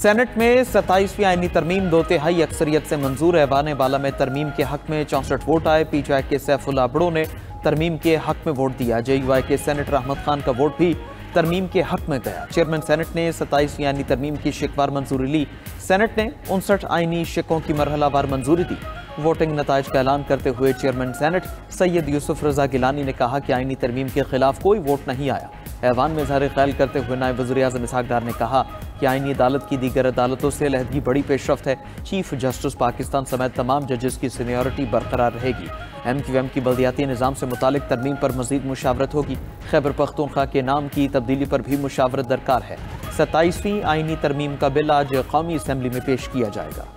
Senate में 27वीं आईनी तरमीम 2/3 अक्सरियत से मंजूर। ऐवान बाला में तरमीम के हक में 64 वोट आए। पीटीआई के सैफुल्लाह बड़ो ने तरमीम के हक में वोट दिया। जेयूआई के सेनेटर अहमद खान का वोट भी तरमीम के हक में गया। चेयरमैन सेनेट ने 27वीं आईनी तरमीम की शिकवार मंजूरी ली। सेनेट ने 59 आईनी शिकों की मरहलावार मंजूरी दी। वोटिंग नताइज का ऐलान करते हुए चेयरमैन सेनेट सैयद यूसुफ रजा गिलानी ने कहा कि आईनी तरमीम के खिलाफ कोई वोट नहीं आया। ऐवान में इज़हार ख्याल करते हुए नायब वज़ीर-ए-आज़म इसहाक डार ने कहा कि आईनी अदालत की दीगर अदालतों से लहदगी बड़ी पेशरफ्त है। चीफ जस्टिस पाकिस्तान समेत तमाम जजेस की सीनियरिटी बरकरार रहेगी। MQM की बल्दियाती निज़ाम से मुतालिक तरमीम पर मजीद मुशावरत होगी। खैबर पख्तूनख्वा के नाम की तब्दीली पर भी मुशावरत दरकार है। 27वीं आईनी तरमीम का बिल आज कौमी असम्बली में पेश किया जाएगा।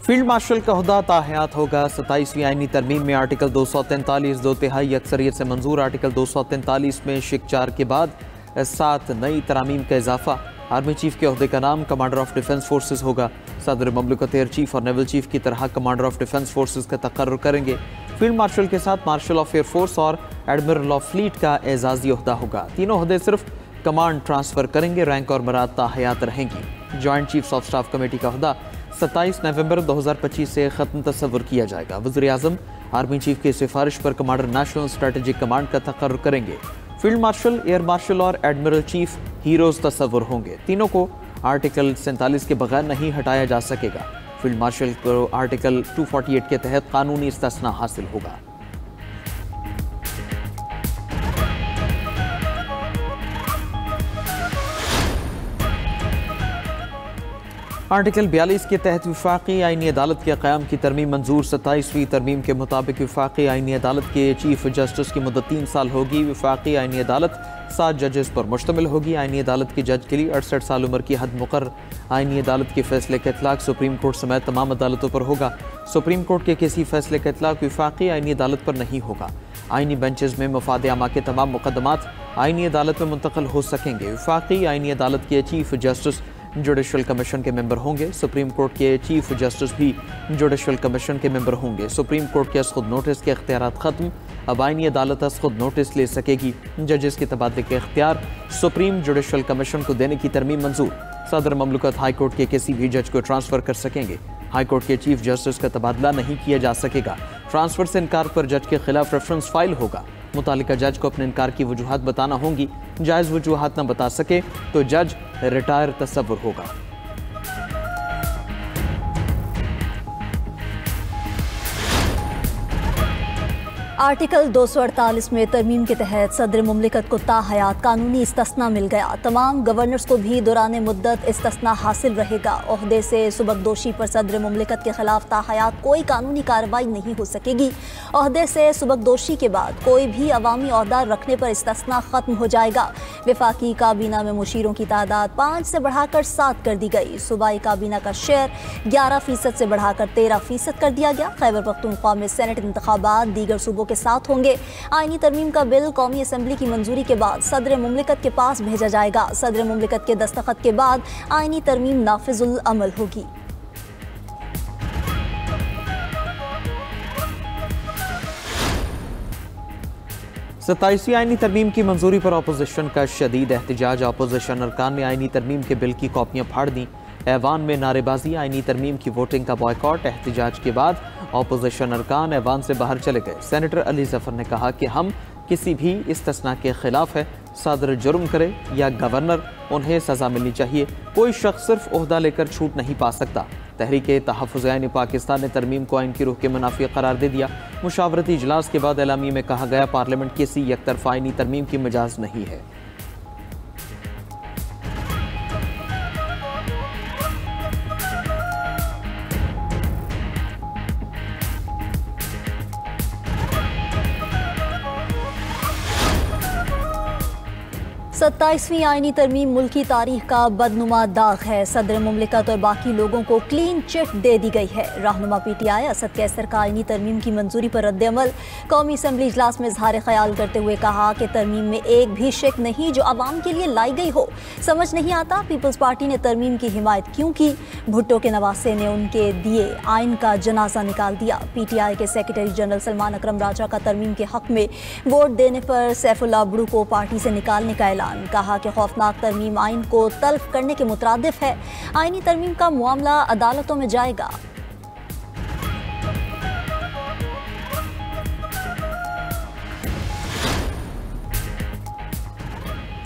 फील्ड मार्शल का ओहदा ताहयात होगा। 27वीं आईनी तरमीम में आर्टिकल 243 2/3 अक्सरियत से मंजूर। आर्टिकल 243 में शिक 4 के बाद 7 नई तरामीम का इजाफा। आर्मी चीफ के ओहदे का नाम कमांडर ऑफ डिफेंस फोर्सेज होगा। सदर ममलकत एयर चीफ और नेवल चीफ की तरह कमांडर ऑफ डिफेंस फोर्सेज का तकर्रुर करेंगे। फील्ड मार्शल के साथ मार्शल ऑफ एयर फोर्स और एडमिरल ऑफ फ्लीट का एजाजी ओहदा होगा। तीनों ओहदे सिर्फ कमांड ट्रांसफर करेंगे। रैंक और मराद ताहयात रहेंगी। Joint chiefs of staff committee का ओहदा 27 नवंबर 2025 से ख़त्म तस्वुर किया जाएगा। वज़ीर-ए-आज़म आर्मी चीफ की सिफारिश पर कमांडर नेशनल स्ट्रेटेजिक कमांड का तकर्रुर करेंगे। फील्ड मार्शल, एयर मार्शल और एडमिरल चीफ हीरोज तस्वुर होंगे। तीनों को आर्टिकल 47 के बगैर नहीं हटाया जा सकेगा। फील्ड मार्शल को आर्टिकल 248 के तहत कानूनी इस्तिस्ना हासिल होगा। आर्टिकल 42 के तहत वफाकी आईनी अदालत के क़याम की तरमीम मंजूर। 27वीं तरमीम के मुताबिक वफाकी आईनी अदालत के चीफ जस्टिस की मुद्दत 3 साल होगी। वफाकी आईनी अदालत 7 जजेस पर मुश्तमिल होगी। आईनी अदालत के जज के लिए 68 साल उम्र की हद मुकर्रर। आईनी अदालत के फैसले का इतलाक सुप्रीम कोर्ट समेत तमाम अदालतों पर होगा। सुप्रीम कोर्ट के किसी फैसले का इतलाक वफाकी आईनी अदालत पर नहीं होगा। आईनी बेंचेस में मफाद आमा के तमाम मुकदमात आईनी अदालत में मुंतकिल हो सकेंगे। वफाकी आईनी अदालत के चीफ जस्टिस जुडिशल कमीशन के मेंबर होंगे। सुप्रीम कोर्ट के चीफ जस्टिस भी जुडिशल कमीशन के मेंबर होंगे। सुप्रीम कोर्ट के अस-खुद नोटिस के इख्तियारात खत्म। अब आईनी अदालत अस-खुद नोटिस ले सकेगी। जजेस के तबादले के इख्तियार सुप्रीम जुडिशल कमीशन को देने की तरमीम मंजूर। सदर ममलकत हाई कोर्ट के किसी भी जज को ट्रांसफर कर सकेंगे। हाई कोर्ट के चीफ जस्टिस का तबादला नहीं किया जा सकेगा। ट्रांसफर से इनकार पर जज के खिलाफ रेफरेंस फाइल होगा। मुतालिका जज को अपने इनकार की वजूहात बताना होंगी। जायज़ वजूहात न बता सके तो जज रिटायर तस्वुर होगा। आर्टिकल 248 में तरमीम के तहत सदर मुमलिकत को ताहयात कानूनी इस्तिस्ना मिल गया। तमाम गवर्नर्स को भी दौरान मुद्दत इस्तिस्ना हासिल रहेगा। ओहदे से सुबकदोशी पर सदर मुमलिकत के खिलाफ ताहयात कोई कानूनी कार्रवाई नहीं हो सकेगी। ओहदे से सुबकदोशी के बाद कोई भी अवामी ओहदा रखने पर इस्तिस्ना खत्म हो जाएगा। वफाकी काबीना में मुशीरों की तादाद 5 से बढ़ाकर 7 कर दी गई। सूबाई काबीना का शेयर 11% से बढ़ाकर 13% कर दिया गया। खैबर पख्तूनख्वा में सेनेट इंतखाबात दीगर सूबों के साथ होंगे। आईनी तरमीम का बिल कौमी असम्बली की मंजूरी के बाद सदर मुमलिकत के पास भेजा जाएगा। सदर मुमलिकत के दस्तखत के बाद आईनी तरमीम नाफिजुल अमल होगी। सत्ताईसवीं आईनी तरमीम की मंजूरी पर अपोजिशन का शदीद एहतजाज। अपोजिशन अरकान ने आईनी तरमीम के बिल की कॉपियां फाड़ दी। ऐवान में नारेबाजी, आईनी तरमीम की वोटिंग का बॉयकॉट। एहतजाज के बाद अपोजिशन अरकान ऐवान से बाहर चले गए। सेनेटर अली जफर ने कहा कि हम किसी भी इस्तिस्ना के खिलाफ है। सदर जुर्म करे या गवर्नर, उन्हें सजा मिलनी चाहिए। कोई शख्स सिर्फ ओहदा लेकर छूट नहीं पा सकता। तहरीक तहफ़्फ़ुज़ आईन पाकिस्तान ने तरमीम को आइन की रूह के मुनाफी करार दे दिया। मुशावरती इजलास के बाद एलामी में कहा गया पार्लियामेंट किसी एकतरफ़ा आईनी तरमीम की मिजाज नहीं है। 27वीं आईनी तरमीम मुल्की तारीख का बदनुमा दाग है। सदर मुमलिकत और बाकी लोगों को क्लीन चिट दे दी गई है। रहनुमा PTI असद कैसर का आईनी तरमीम की मंजूरी पर रद्द-ए-अमल। कौमी असम्बली इजलास में इजहार ख्याल करते हुए कहा कि तरमीम में एक भी शिक नहीं जो अवाम के लिए लाई गई हो। समझ नहीं आता पीपल्स पार्टी ने तरमीम की हिमायत क्यों की। भुट्टो के नवासे ने उनके दिए आइन का जनाजा निकाल दिया। PTI के सेक्रेटरी जनरल सलमान अकरम राजा का तरमीम के हक में वोट देने पर सैफुल्लाह बुड़ू को पार्टी से निकालने का ऐलान। कहा कि खौफनाक तरमीम आइन को तल्फ करने के मुतरादिफ है। आइनी तरमीम का मामला अदालतों में जाएगा।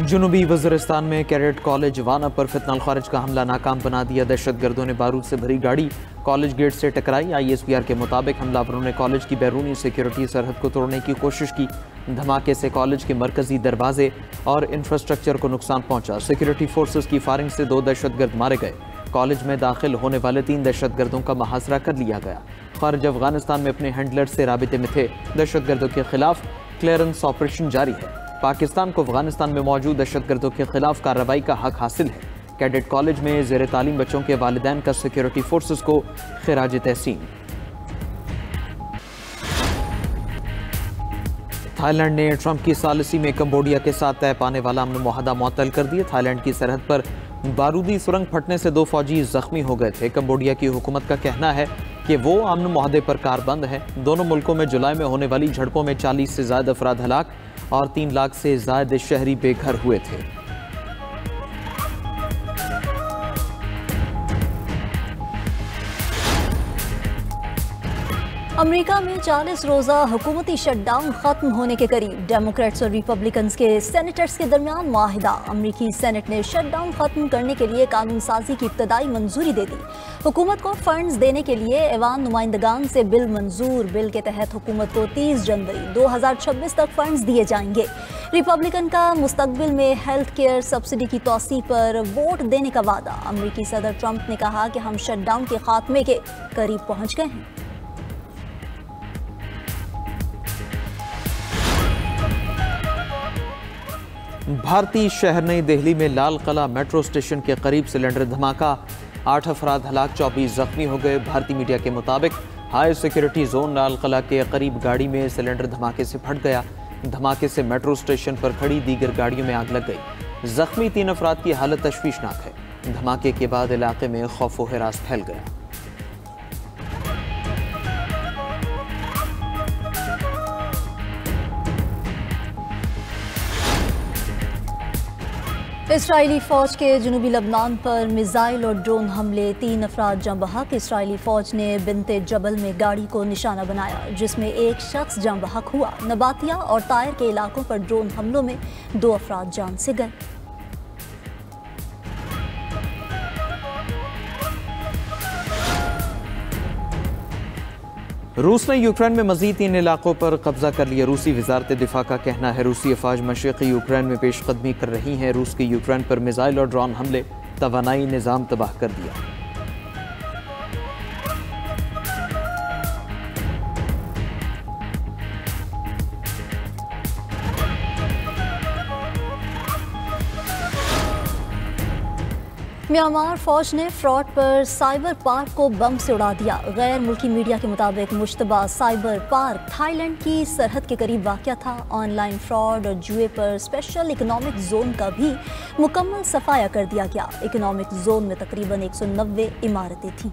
जुनूबी वज़ीरिस्तान में कैडेट कॉलेज वाना पर फितनाल खारिज का हमला नाकाम बना दिया। दहशतगर्दों ने बारूद से भरी गाड़ी कॉलेज गेट से टकराई। ISPR के मुताबिक हमलावरों ने कॉलेज की बैरूनी सिक्योरिटी सरहद को तोड़ने की कोशिश की। धमाके से कॉलेज के मरकजी दरवाजे और इंफ्रास्ट्रक्चर को नुकसान पहुंचा। सिक्योरिटी फोर्सेस की फायरिंग से 2 दहशतगर्द मारे गए। कॉलेज में दाखिल होने वाले 3 दहशतगर्दों का मुहासरा कर लिया गया। खारिज अफगानिस्तान में अपने हैंडलर से राबिते में थे। दहशतगर्दों के खिलाफ क्लियरेंस ऑपरेशन जारी है। पाकिस्तान को अफगानिस्तान में मौजूद दहशतगर्दों के खिलाफ कार्रवाई का हक हासिल है। कैडेट कॉलेज में ज़ेर तालीम बच्चों के वालिदैन का सिक्योरिटी फोर्सेस को खिराज तहसीन। थाईलैंड ने ट्रंप की सालिसी में कंबोडिया के साथ तय पाने वाला अमन मुआहदा मुअत्तल कर दिया। थाईलैंड की सरहद पर बारूदी सुरंग फटने से 2 फौजी जख्मी हो गए थे। कंबोडिया की हुकूमत का कहना है कि वो अमन मुआहदे पर कारबंद है। दोनों मुल्कों में जुलाई में होने वाली झड़पों में 40 से ज़्यादा अफराद हलाक और 3 लाख से ज़्यादा शहरी बेघर हुए थे। अमेरिका में 40 रोज़ा हुकूमती शटडाउन खत्म होने के करीब। डेमोक्रेट्स और रिपब्लिकन्स के सेनेटर्स के दरमियान मुआहिदा। अमेरिकी सेनेट ने शटडाउन खत्म करने के लिए कानून साजी की इब्तदाई मंजूरी दे दी। हुकूमत को फंड्स देने के लिए ऐवान नुमाइंदगान से बिल मंजूर। बिल के तहत हुकूमत को 30 जनवरी 2026 तक फंड्स दिए जाएंगे। रिपब्लिकन का मुस्तकबिल में हेल्थ केयर सब्सिडी की तौसी पर वोट देने का वादा। अमेरिकी सदर ट्रंप ने कहा कि हम शटडाउन के खात्मे के करीब पहुंच गए हैं। भारतीय शहर नई दिल्ली में लाल किला मेट्रो स्टेशन के करीब सिलेंडर धमाका। 8 अफराद हलाक, 24 जख्मी हो गए। भारतीय मीडिया के मुताबिक high security zone Lal Qila के करीब गाड़ी में सिलेंडर धमाके से फट गया। धमाके से मेट्रो स्टेशन पर खड़ी दीगर गाड़ियों में आग लग गई। जख्मी 3 अफराद की हालत तशवीशनाक है। धमाके के बाद इलाके में खौफ व हिरास फैल गया। इसराइली फौज के जनूबी लबनान पर मिसाइल और ड्रोन हमले, 3 अफराद जाँ बहक। इसराइली फौज ने बिनते जबल में गाड़ी को निशाना बनाया जिसमें 1 शख्स जाँ बहक हुआ। नबातिया और तायर के इलाकों पर ड्रोन हमलों में 2 अफराद जान से गए। रूस ने यूक्रेन में मजीद 3 इलाकों पर कब्जा कर लिया। रूसी वजारत दिफा का कहना है रूसी अफवाज मशरक़ी यूक्रेन में पेशकदमी कर रही हैं। रूस के यूक्रेन पर मिसाइल और ड्रोन हमले तवानाई निज़ाम तबाह कर दिया। म्यांमार फौज ने फ्रॉड पर साइबर पार्क को बम से उड़ा दिया। गैर मुल्की मीडिया के मुताबिक मुश्तबा साइबर पार्क थाईलैंड की सरहद के करीब वाक़या था। ऑनलाइन फ्रॉड और जुए पर स्पेशल इकोनॉमिक जोन का भी मुकम्मल सफाया कर दिया गया। इकोनॉमिक जोन में तकरीबन 190 इमारतें थीं।